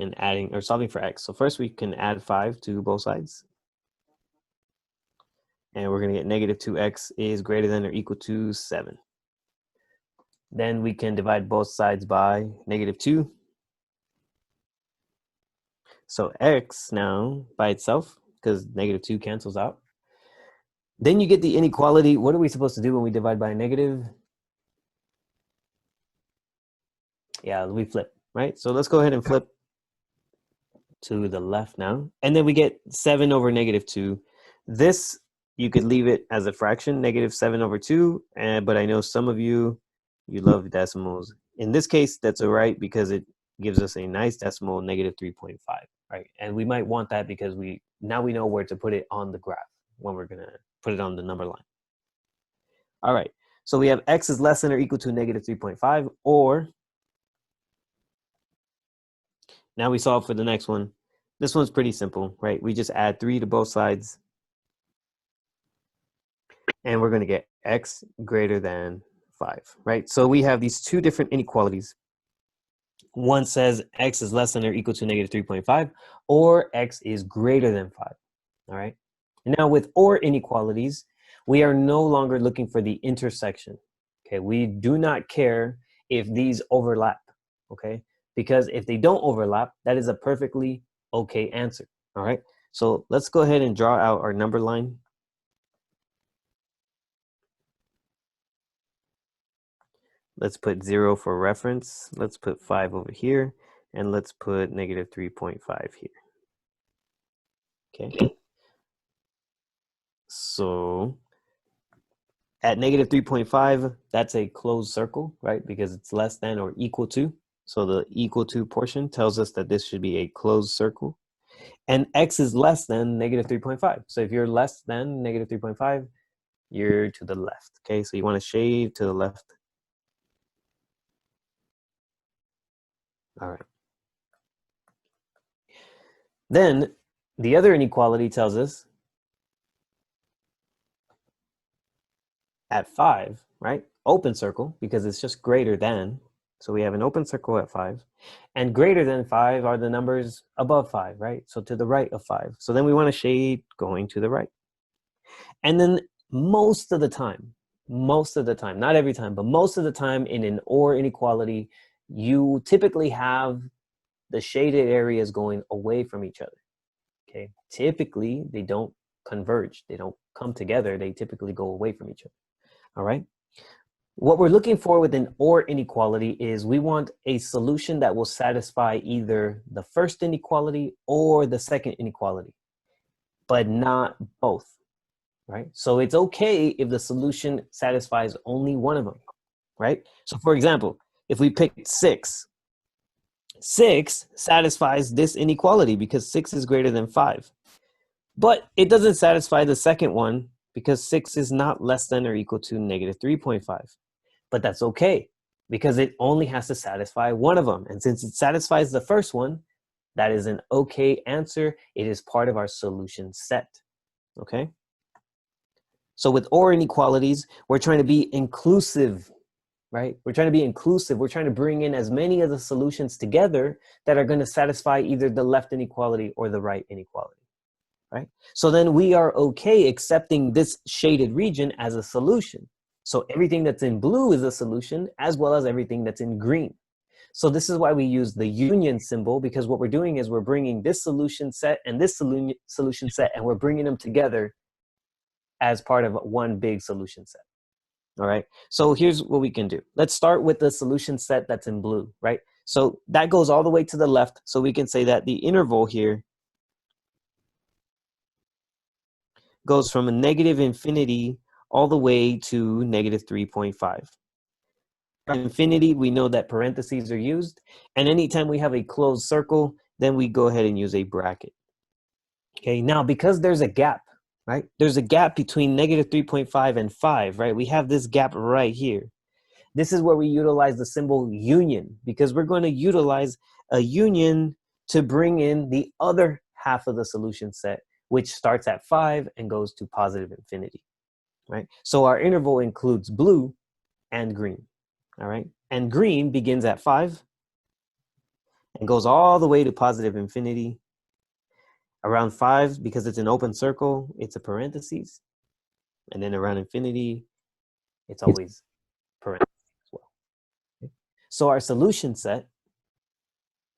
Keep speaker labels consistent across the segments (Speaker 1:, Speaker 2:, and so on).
Speaker 1: and adding or solving for x. So first we can add 5 to both sides. And we're going to get negative 2x is greater than or equal to 7. Then we can divide both sides by negative 2. So x now by itself, because negative 2 cancels out. Then you get the inequality. What are we supposed to do when we divide by a negative? Yeah, we flip, right? So let's go ahead and flip to the left now. And then we get 7 over negative 2. This, you could leave it as a fraction, negative 7 over 2. But I know some of you love decimals. In this case, that's all right because it gives us a nice decimal, negative 3.5, right? And we might want that because now we know where to put it on the graph when we're going to put it on the number line. All right, so we have x is less than or equal to negative 3.5, or now we solve for the next one. This one's pretty simple, right? We just add 3 to both sides, and we're going to get x greater than 5, right? So we have these two different inequalities. One says x is less than or equal to negative 3.5, or x is greater than 5, all right? And now with or inequalities, we are no longer looking for the intersection, okay? We do not care if these overlap, okay? Because if they don't overlap, that is a perfectly okay answer, all right? So let's go ahead and draw out our number line. Let's put 0 for reference. Let's put 5 over here, and let's put negative 3.5 here. Okay. So at negative 3.5, that's a closed circle, right? Because it's less than or equal to. So the equal to portion tells us that this should be a closed circle. And x is less than negative 3.5. So if you're less than negative 3.5, you're to the left. Okay, so you want to shade to the left. All right. Then the other inequality tells us at 5, right? Open circle, because it's just greater than. So we have an open circle at 5. And greater than 5 are the numbers above 5, right? So to the right of 5. So then we want to shade going to the right. And then most of the time, not every time, but most of the time in an or inequality, you typically have the shaded areas going away from each other, okay? Typically, they don't converge. They don't come together. They typically go away from each other, all right? What we're looking for with an or inequality is we want a solution that will satisfy either the first inequality or the second inequality, but not both, right? So it's okay if the solution satisfies only one of them, right? So for example, if we pick 6, 6 satisfies this inequality because 6 is greater than 5. But it doesn't satisfy the second one because 6 is not less than or equal to negative 3.5. But that's okay because it only has to satisfy one of them. And since it satisfies the first one, that is an okay answer. It is part of our solution set, okay? So with or inequalities, we're trying to be inclusive, right? We're trying to be inclusive. We're trying to bring in as many of the solutions together that are going to satisfy either the left inequality or the right inequality, right? So then we are okay accepting this shaded region as a solution. So everything that's in blue is a solution as well as everything that's in green. So this is why we use the union symbol, because what we're doing is we're bringing this solution set and this solution set, and we're bringing them together as part of one big solution set. All right, so here's what we can do. Let's start with the solution set that's in blue, right? So that goes all the way to the left. So we can say that the interval here goes from a negative infinity all the way to negative 3.5. Infinity, we know that parentheses are used. And anytime we have a closed circle, then we go ahead and use a bracket. Okay, now because there's a gap, right? There's a gap between negative 3.5 and 5, right? We have this gap right here. This is where we utilize the symbol union, because we're going to utilize a union to bring in the other half of the solution set, which starts at 5 and goes to positive infinity, right? So our interval includes blue and green, all right? And green begins at 5 and goes all the way to positive infinity. Around 5, because it's an open circle, it's a parentheses. And then around infinity, it's always parentheses as well. Okay? So our solution set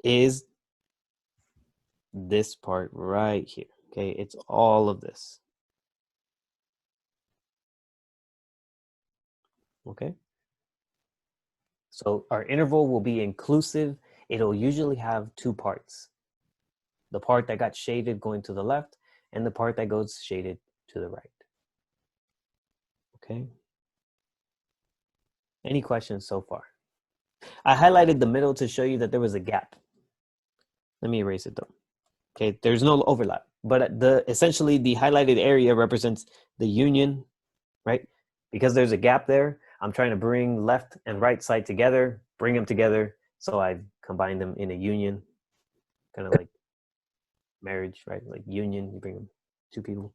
Speaker 1: is this part right here. Okay, it's all of this. Okay. So our interval will be inclusive. It'll usually have 2 parts. The part that got shaded going to the left and the part that goes shaded to the right. Okay. Any questions so far? I highlighted the middle to show you that there was a gap. Let me erase it though. Okay, there's no overlap, but essentially the highlighted area represents the union, right? Because there's a gap there, I'm trying to bring left and right side together, bring them together. So I've combined them in a union, kind of like marriage, right? Like union, you bring them 2 people.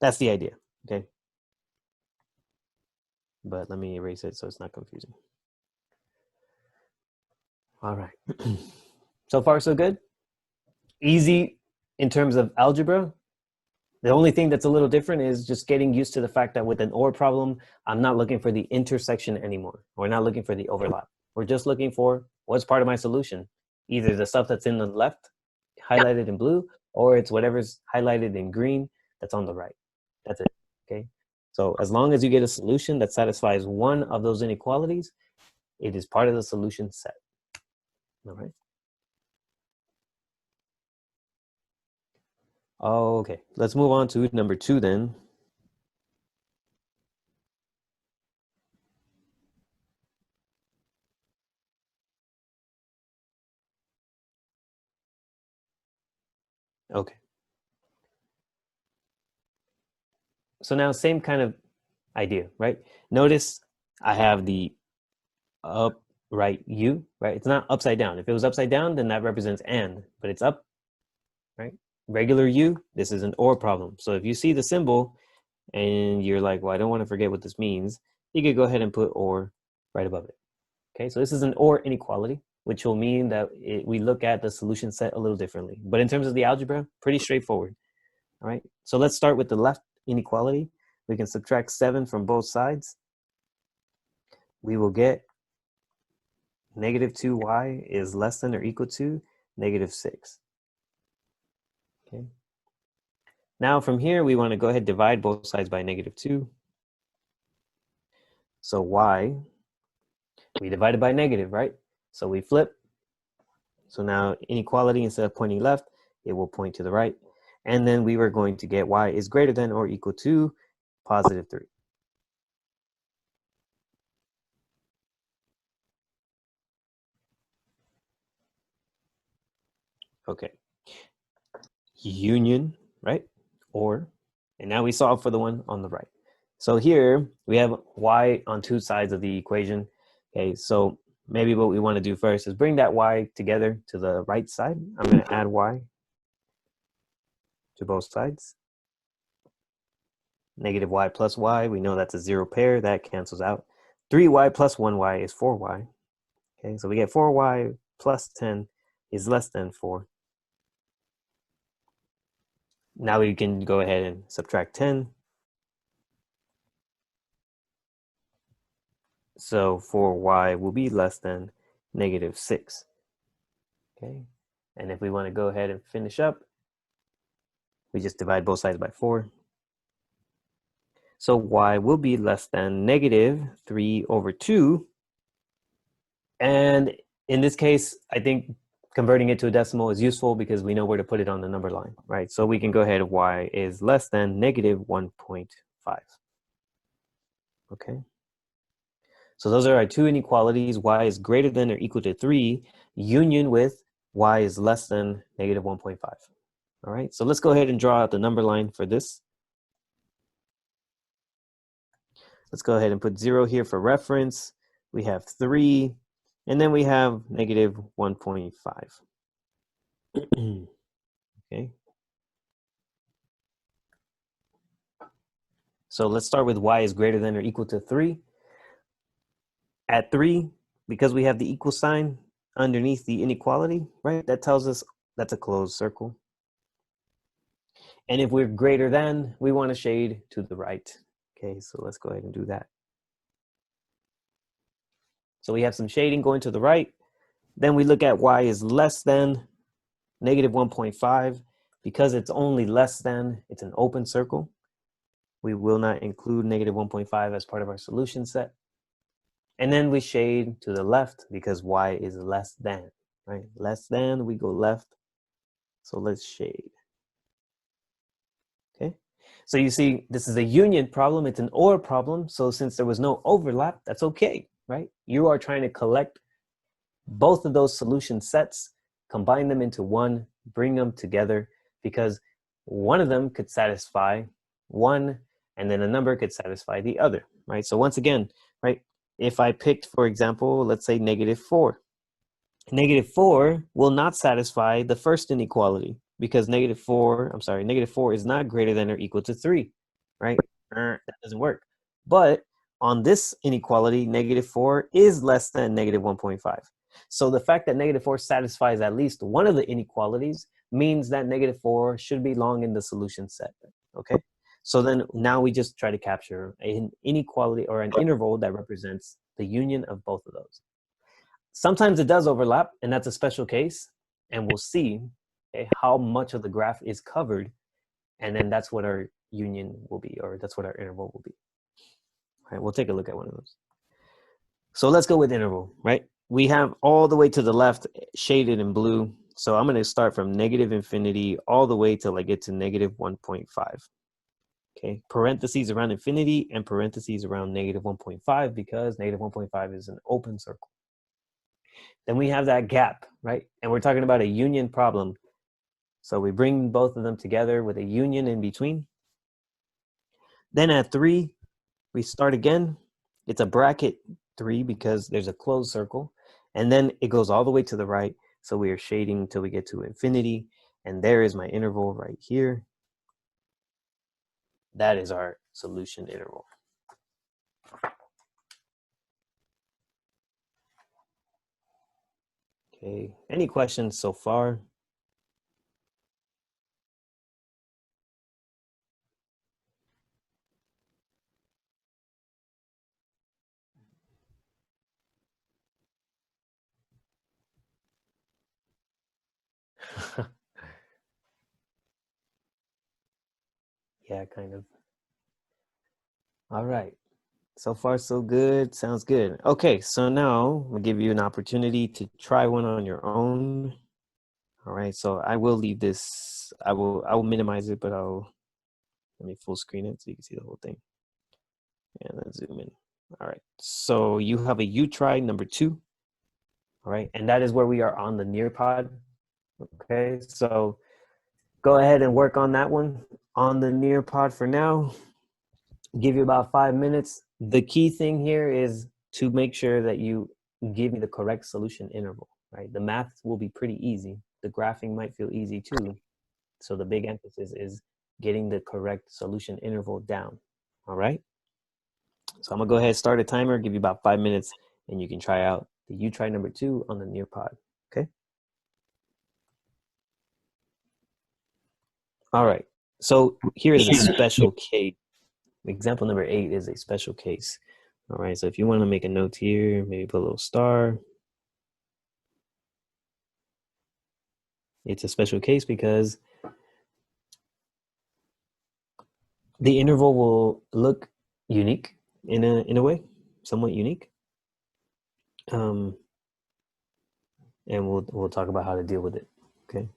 Speaker 1: That's the idea, okay? But let me erase it so it's not confusing. All right. So far, so good. Easy in terms of algebra. The only thing that's a little different is just getting used to the fact that with an OR problem, I'm not looking for the intersection anymore. We're not looking for the overlap. We're just looking for what's part of my solution. Either the stuff that's in the left, highlighted in blue, or it's whatever's highlighted in green that's on the right. That's it, okay? So as long as you get a solution that satisfies one of those inequalities, it is part of the solution set, all right? Okay, let's move on to number 2 then. Okay. So now same kind of idea, right? Notice I have the upright U, right? It's not upside down. If it was upside down, then that represents and, but it's up, right? Regular U, this is an or problem. So if you see the symbol and you're like, well, I don't want to forget what this means, you could go ahead and put or right above it. Okay, so this is an or inequality, which will mean that we look at the solution set a little differently. But in terms of the algebra, pretty straightforward. All right, so let's start with the left inequality. We can subtract 7 from both sides. We will get negative 2y is less than or equal to negative 6. Okay. Now from here, we want to go ahead and divide both sides by negative 2. So y, we divided by negative, right? So we flip. So now inequality, instead of pointing left, it will point to the right. And then we were going to get y is greater than or equal to positive 3. Okay. Union, right? Or, and now we solve for the one on the right. So here we have y on 2 sides of the equation. Okay, so maybe what we want to do first is bring that y together to the right side. I'm going to add y to both sides. Negative y plus y, we know that's a 0 pair, that cancels out. 3y plus 1y is 4y. Okay, so we get 4y plus 10 is less than 4. Now we can go ahead and subtract 10. So 4y will be less than negative 6. Okay, and if we want to go ahead and finish up, we just divide both sides by 4. So y will be less than negative 3 over 2. And in this case, I think converting it to a decimal is useful because we know where to put it on the number line, right? So we can go ahead, y is less than negative 1.5. Okay. So those are our 2 inequalities. Y is greater than or equal to 3, union with y is less than negative 1.5. All right, so let's go ahead and draw out the number line for this. Let's go ahead and put 0 here for reference. We have 3, and then we have negative 1.5. Okay. So let's start with y is greater than or equal to 3. At 3, because we have the equal sign, underneath the inequality, right? That tells us that's a closed circle. And if we're greater than, we want to shade to the right. Okay, so let's go ahead and do that. So we have some shading going to the right. Then we look at y is less than negative 1.5. Because it's only less than, it's an open circle. We will not include negative 1.5 as part of our solution set. And then we shade to the left because y is less than, right? Less than, we go left. So let's shade. Okay. So you see, this is a union problem. It's an OR problem. So since there was no overlap, that's okay, right? You are trying to collect both of those solution sets, combine them into one, bring them together, because one of them could satisfy one, and then a number could satisfy the other, right? So once again, right, if I picked, for example, let's say negative 4. Negative 4 will not satisfy the first inequality because negative 4 is not greater than or equal to 3, right? That doesn't work. But on this inequality, negative 4 is less than negative 1.5. So the fact that negative 4 satisfies at least one of the inequalities means that negative 4 should belong in the solution set, okay? So then now we just try to capture an inequality or an interval that represents the union of both of those. Sometimes it does overlap, and that's a special case, and we'll see how much of the graph is covered, and then that's what our union will be, or that's what our interval will be. All right, we'll take a look at one of those. So let's go with interval, right? We have all the way to the left shaded in blue. So I'm going to start from negative infinity all the way till I get to negative 1.5. Okay, parentheses around infinity and parentheses around negative 1.5 because negative 1.5 is an open circle. Then we have that gap, right? And we're talking about a union problem. So we bring both of them together with a union in between. Then at 3, we start again. It's a bracket 3 because there's a closed circle. And then it goes all the way to the right. So we are shading until we get to infinity. And there is my interval right here. That is our solution interval. Okay, any questions so far? Yeah, kind of. All right. So far, so good. Sounds good. Okay, so now I'll give you an opportunity to try one on your own. All right, so I will leave this. I will minimize it, but let me full screen it so you can see the whole thing. And let's zoom in. All right, so you have a U try number 2. All right, and that is where we are on the Nearpod. Okay, so go ahead and work on that one on the Nearpod for now. Give you about 5 minutes. The key thing here is to make sure that you give me the correct solution interval, right? The math will be pretty easy. The graphing might feel easy too. So the big emphasis is getting the correct solution interval down, all right? So I'm gonna go ahead and start a timer, give you about 5 minutes, and you can try out the U try number 2 on the Nearpod, okay? All right, so here is a special case. Example number 8 is a special case. All right, so if you want to make a note here, maybe put a little star. It's a special case because the interval will look unique in a way, somewhat unique. And we'll talk about how to deal with it. Okay.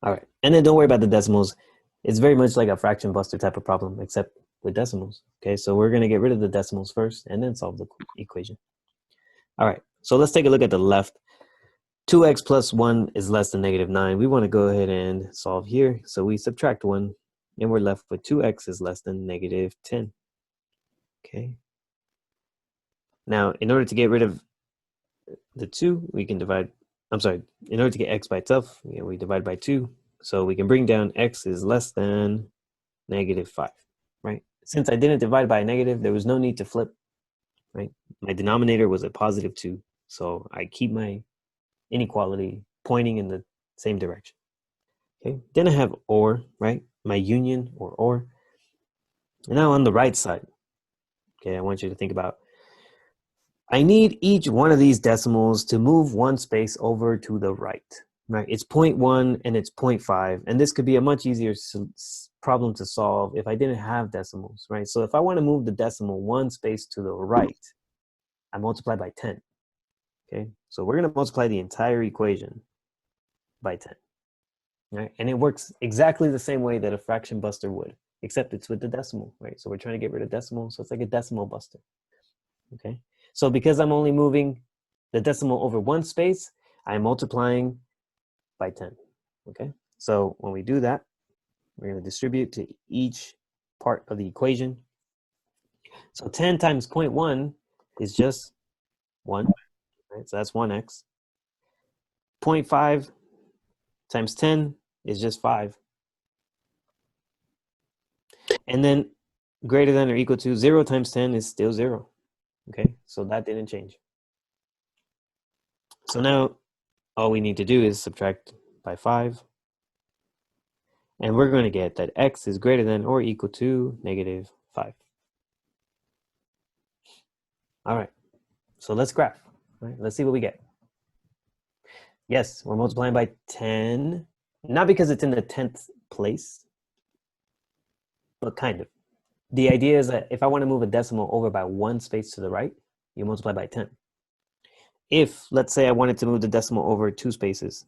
Speaker 1: All right, and then don't worry about the decimals. It's very much like a fraction buster type of problem, except with decimals. Okay, so we're gonna get rid of the decimals first, and then solve the equation. All right, so let's take a look at the left. 2x plus 1 is less than negative 9. We want to go ahead and solve here. So we subtract 1, and we're left with 2x is less than negative 10. Okay. Now, in order to get rid of the 2, we can divide, in order to get x by itself, we divide by 2. So we can bring down x is less than negative 5, right? since I didn't divide by a negative, there was no need to flip, right? My denominator was a positive 2, so I keep my inequality pointing in the same direction. Okay, then I have or, right? My union or. And now on the right side, okay, I want you to think about, I need each one of these decimals to move one space over to the right, right? It's 0.1 and it's 0.5, and this could be a much easier problem to solve if I didn't have decimals, right? So if I want to move the decimal one space to the right, I multiply by 10, okay? So we're going to multiply the entire equation by 10, right? And it works exactly the same way that a fraction buster would, except it's with the decimal, right? So we're trying to get rid of decimal, so it's like a decimal buster, okay? So because I'm only moving the decimal over one space, I'm multiplying by 10, okay? So when we do that, we're going to distribute to each part of the equation. So 10 times 0.1 is just 1, right? So that's 1x. 0.5 times 10 is just 5. And then greater than or equal to 0 times 10 is still 0, okay? So that didn't change. So now all we need to do is subtract by 5. And we're going to get that x is greater than or equal to negative 5. All right, so let's graph. All right, let's see what we get. Yes, we're multiplying by 10, not because it's in the 10th place, but kind of. The idea is that if I want to move a decimal over by one space to the right, you multiply by 10. If, let's say I wanted to move the decimal over 2 spaces,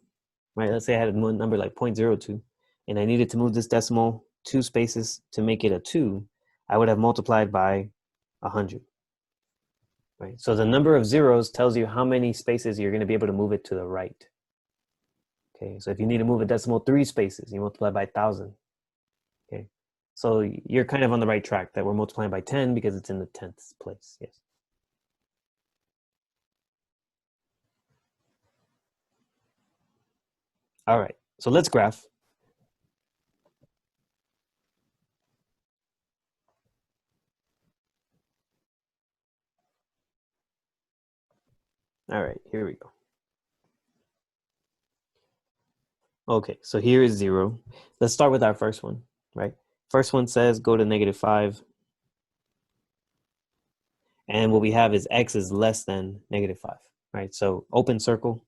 Speaker 1: right? Let's say I had a number like 0.02, and I needed to move this decimal 2 spaces to make it a 2, I would have multiplied by 100. Right? So the number of zeros tells you how many spaces you're going to be able to move it to the right. Okay, so if you need to move a decimal 3 spaces, you multiply by 1,000. Okay, so you're kind of on the right track that we're multiplying by 10 because it's in the 10th place. Yes. All right, so let's graph. All right, here we go. Okay, so here is 0. Let's start with our first one, right? First one says go to negative 5. And what we have is x is less than negative 5, right? So open circle.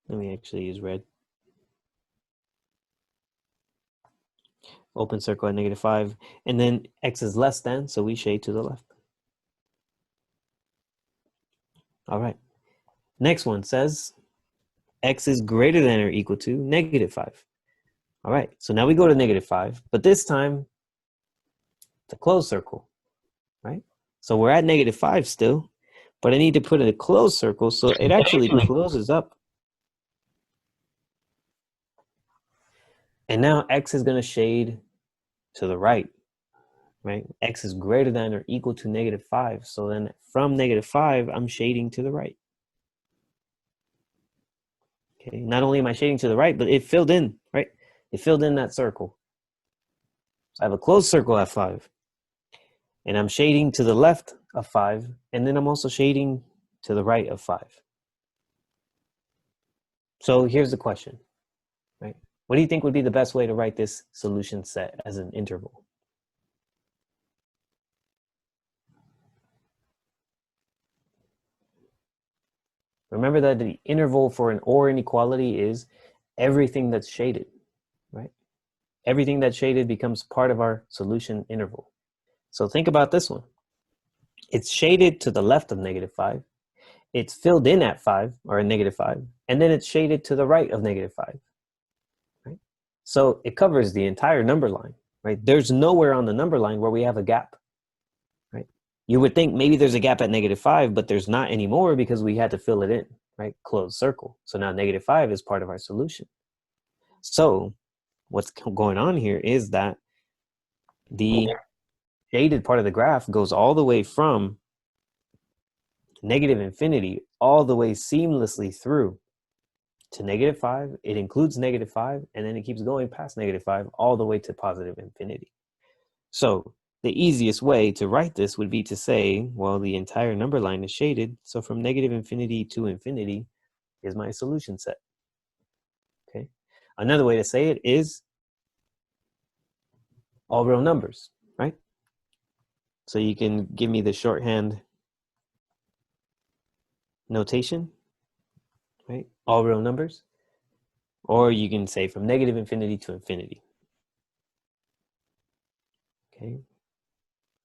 Speaker 1: Let me actually use red. Open circle at negative 5. And then x is less than, so we shade to the left. All right. Next one says x is greater than or equal to negative 5. All right, so now we go to negative 5, but this time it's a closed circle, right? So we're at negative 5 still, but I need to put in a closed circle so it actually closes up. And now x is going to shade to the right, right? X is greater than or equal to negative 5. So then from negative 5, I'm shading to the right. Okay, not only am I shading to the right, but it filled in, right? It filled in that circle. So I have a closed circle at 5. And I'm shading to the left of 5. And then I'm also shading to the right of 5. So here's the question, right? What do you think would be the best way to write this solution set as an interval? Remember that the interval for an OR inequality is everything that's shaded, right? Everything that's shaded becomes part of our solution interval. So think about this one. It's shaded to the left of negative 5. It's filled in at 5, or at negative 5, and then it's shaded to the right of negative 5. Right? So it covers the entire number line, right? There's nowhere on the number line where we have a gap, right? You would think maybe there's a gap at negative 5, but there's not anymore because we had to fill it in, right? Closed circle. So now negative 5 is part of our solution. So what's going on here is that the shaded part of the graph goes all the way from negative infinity all the way seamlessly through to -5, it includes -5, and then it keeps going past -5 all the way to positive infinity. So the easiest way to write this would be to say, well, the entire number line is shaded, so from -infinity to infinity is my solution set. Okay. Another way to say it is all real numbers, right? So you can give me the shorthand notation, right? All real numbers. Or you can say from -infinity to infinity. Okay.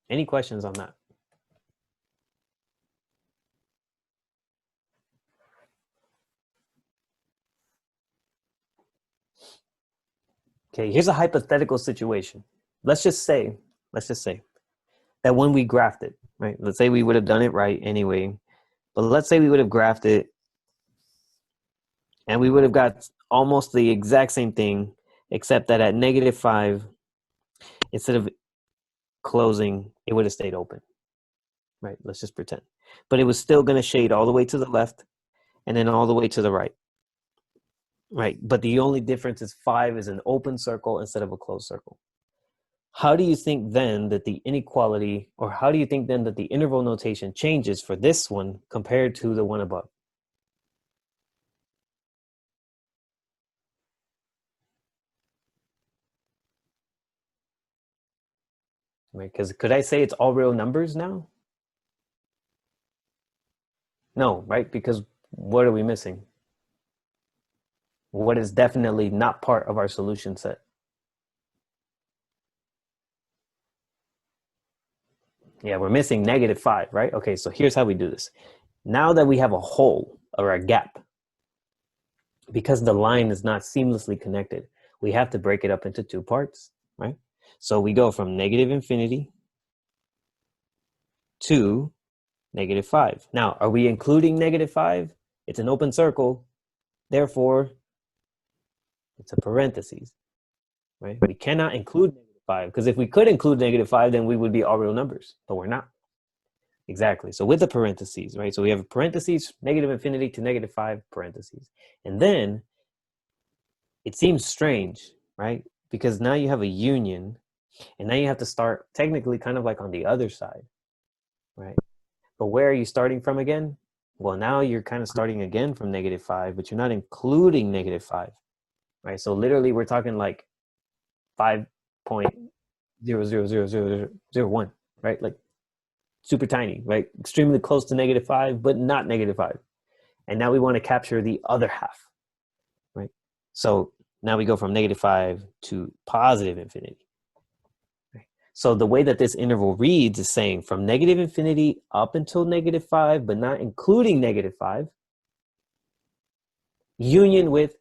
Speaker 1: Any questions on that? Okay, here's a hypothetical situation. Let's just say that when we graphed it, right? Let's say we would have done it right anyway, but let's say we would have graphed it and we would have got almost the exact same thing, except that at -5, instead of closing, it would have stayed open, right? Let's just pretend. But it was still going to shade all the way to the left and then all the way to the right, right? But the only difference is 5 is an open circle instead of a closed circle. How do you think then that the inequality, or how do you think then that the interval notation changes for this one compared to the one above? Right? Because could I say it's all real numbers now? No, right? Because what are we missing? What is definitely not part of our solution set? Yeah, we're missing -5, right? Okay, so here's how we do this. Now that we have a hole or a gap, because the line is not seamlessly connected, we have to break it up into two parts, right? So we go from -infinity to -5. Now, are we including -5? It's an open circle, therefore it's a parentheses, right? We cannot include -5, because if we could include -5, then we would be all real numbers, but we're not. Exactly. So with the parentheses, right? So we have a parentheses, -infinity to -5 parentheses. And then it seems strange, right? Because now you have a union, and now you have to start technically kind of like on the other side, right? But where are you starting from again? Well, now you're kind of starting again from -5, but you're not including -5, right? So literally we're talking like 5.0000001, right? Like super tiny, right? Extremely close to -5, but not -5. And now we want to capture the other half, right? So now we go from -5 to positive infinity. Right? So the way that this interval reads is saying from -infinity up until -5, but not including -5, union with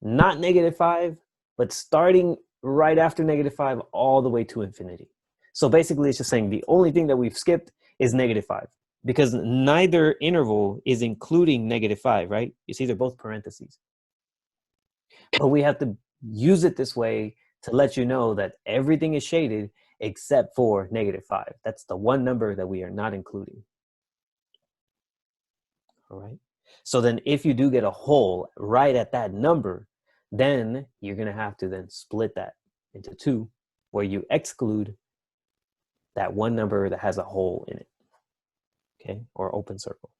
Speaker 1: not -5, but starting right after -5 all the way to infinity. So basically it's just saying the only thing that we've skipped is -5, because neither interval is including -5, right? You see, they're both parentheses. But we have to use it this way to let you know that everything is shaded except for -5. That's the one number that we are not including. All right. So then if you do get a hole right at that number, then you're going to have to then split that into two, where you exclude that one number that has a hole in it, okay, or open circle.